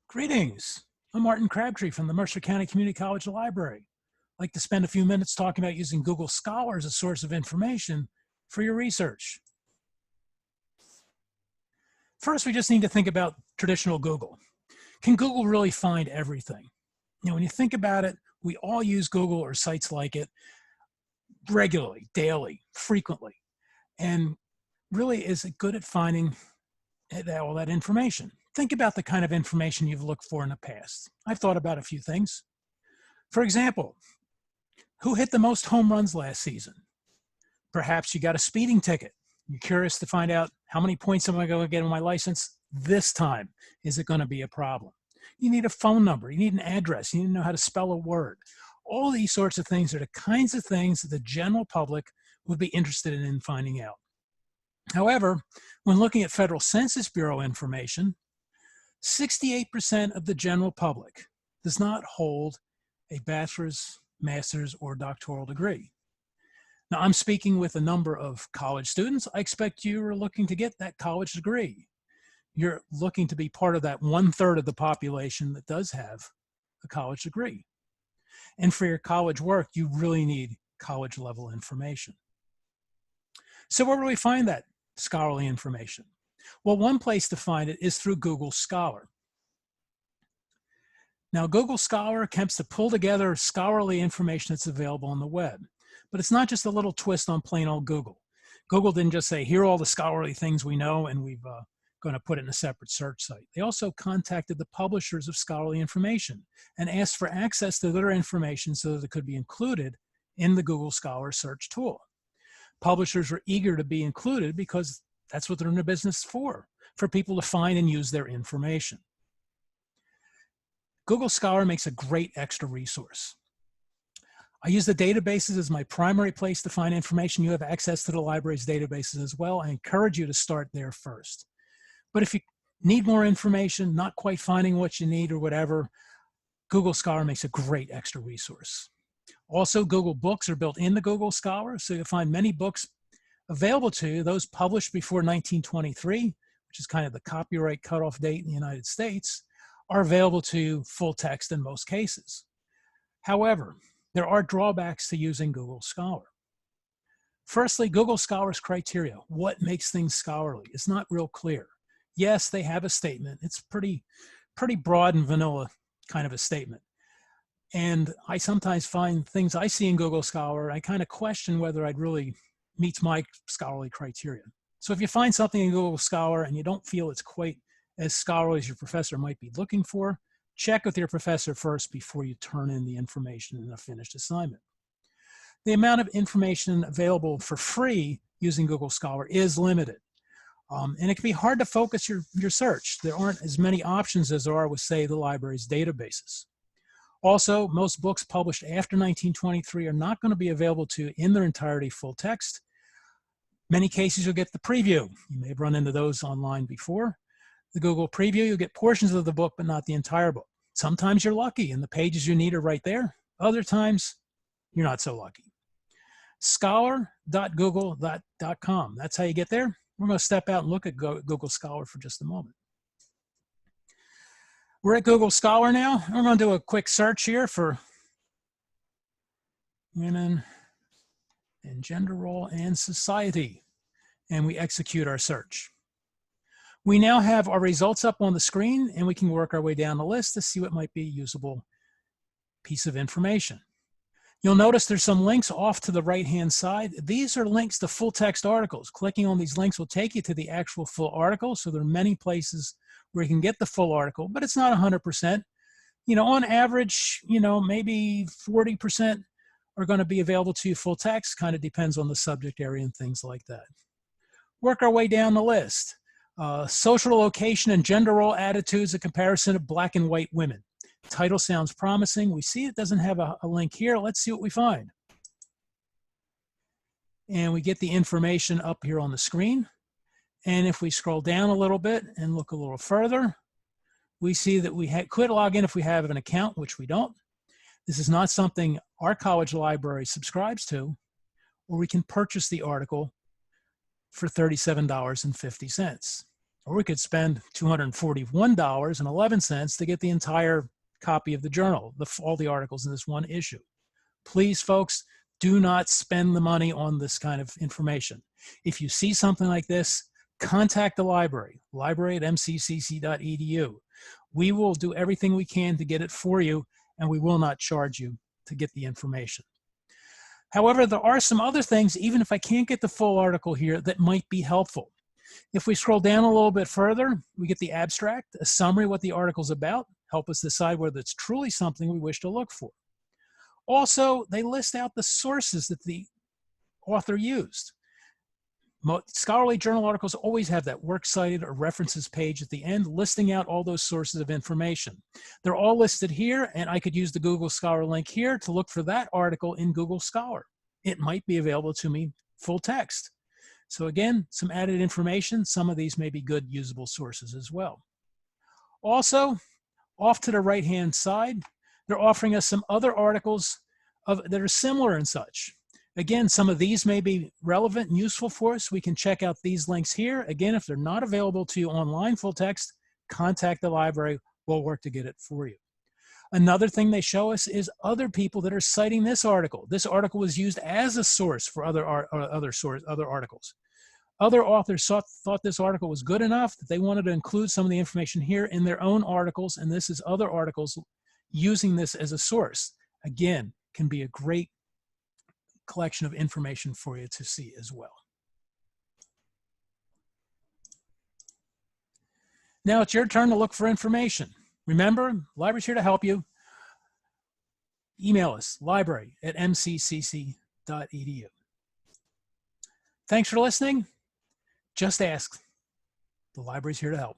Greetings. I'm Martin Crabtree from the Mercer County Community College Library. I'd like to spend a few minutes talking about using Google Scholar as a source of information for your research. First, we just need to think about traditional Google. Can Google really find everything? When you think about it, we all use Google or sites like it regularly, daily, frequently. And really, is it good at finding all that information? Think about the kind of information you've looked for in the past. I've thought about a few things. For example, who hit the most home runs last season? Perhaps you got a speeding ticket. You're curious to find out how many points am I going to get on my license this time? Is it going to be a problem? You need a phone number. You need an address. You need to know how to spell a word. All these sorts of things are the kinds of things that the general public would be interested in finding out. However, when looking at Federal Census Bureau information, 68% of the general public does not hold a bachelor's, master's, or doctoral degree. Now, I'm speaking with a number of college students. I expect you are looking to get that college degree. You're looking to be part of that 1/3 of the population that does have a college degree. And for your college work, you really need college level information. So where do we find that scholarly information? Well, one place to find it is through Google Scholar. Now, Google Scholar attempts to pull together scholarly information that's available on the web. But it's not just a little twist on plain old Google. Google didn't just say, here are all the scholarly things we know, and we're going to put it in a separate search site. They also contacted the publishers of scholarly information and asked for access to their information so that it could be included in the Google Scholar search tool. Publishers were eager to be included because that's what they're in the business for people to find and use their information. Google Scholar makes a great extra resource. I use the databases as my primary place to find information. You have access to the library's databases as well. I encourage you to start there first. But if you need more information, not quite finding what you need or whatever, Google Scholar makes a great extra resource. Also, Google Books are built into Google Scholar, so you'll find many books available to you, those published before 1923, which is kind of the copyright cutoff date in the United States, are available to you full text in most cases. However, there are drawbacks to using Google Scholar. Firstly, Google Scholar's criteria. What makes things scholarly? It's not real clear. Yes, they have a statement. It's pretty broad and vanilla kind of a statement. And I sometimes find things I see in Google Scholar, I kind of question whether I'd really meet my scholarly criteria. So if you find something in Google Scholar and you don't feel it's quite as scholarly as your professor might be looking for, check with your professor first before you turn in the information in a finished assignment. The amount of information available for free using Google Scholar is limited. And it can be hard to focus your search. There aren't as many options as there are with, say, the library's databases. Also, most books published after 1923 are not going to be available to you in their entirety full text. Many cases you'll get the preview. You may have run into those online before. The Google preview, you'll get portions of the book, but not the entire book. Sometimes you're lucky and the pages you need are right there. Other times, you're not so lucky. Scholar.google.com. That's how you get there. We're going to step out and look at Google Scholar for just a moment. We're at Google Scholar now. We're going to do a quick search here for women and gender role and society. And we execute our search. We now have our results up on the screen, and we can work our way down the list to see what might be a usable piece of information. You'll notice there's some links off to the right-hand side. These are links to full text articles. Clicking on these links will take you to the actual full article, so there are many places where you can get the full article, but it's not 100%. On average, maybe 40% are going to be available to you full text. Kind of depends on the subject area and things like that. Work our way down the list. Social location and gender role attitudes, a comparison of black and white women. Title sounds promising. We see it doesn't have a link here. Let's see what we find. And we get the information up here on the screen. And if we scroll down a little bit and look a little further, we see that we could log in if we have an account, which we don't. This is not something our college library subscribes to, or we can purchase the article for $37.50. Or we could spend $241.11 to get the entire copy of the journal, all the articles in this one issue. Please, folks, do not spend the money on this kind of information. If you see something like this, contact the library, library@mccc.edu. We will do everything we can to get it for you, and we will not charge you to get the information. However, there are some other things, even if I can't get the full article here, that might be helpful. If we scroll down a little bit further, we get the abstract, a summary of what the article's about, help us decide whether it's truly something we wish to look for. Also, they list out the sources that the author used. Scholarly journal articles always have that works cited or references page at the end, listing out all those sources of information. They're all listed here, and I could use the Google Scholar link here to look for that article in Google Scholar. It might be available to me full text. So again, some added information. Some of these may be good usable sources as well. Also, off to the right-hand side, they're offering us some other articles that are similar and such. Again, some of these may be relevant and useful for us. We can check out these links here. Again, if they're not available to you online full text, contact the library. We'll work to get it for you. Another thing they show us is other people that are citing this article. This article was used as a source for other articles. Other authors thought this article was good enough that they wanted to include some of the information here in their own articles, and this is other articles using this as a source. Again, can be a great collection of information for you to see as well. Now it's your turn to look for information. Remember, the library's here to help you. Email us, library@mccc.edu. Thanks for listening. Just ask. The library's here to help.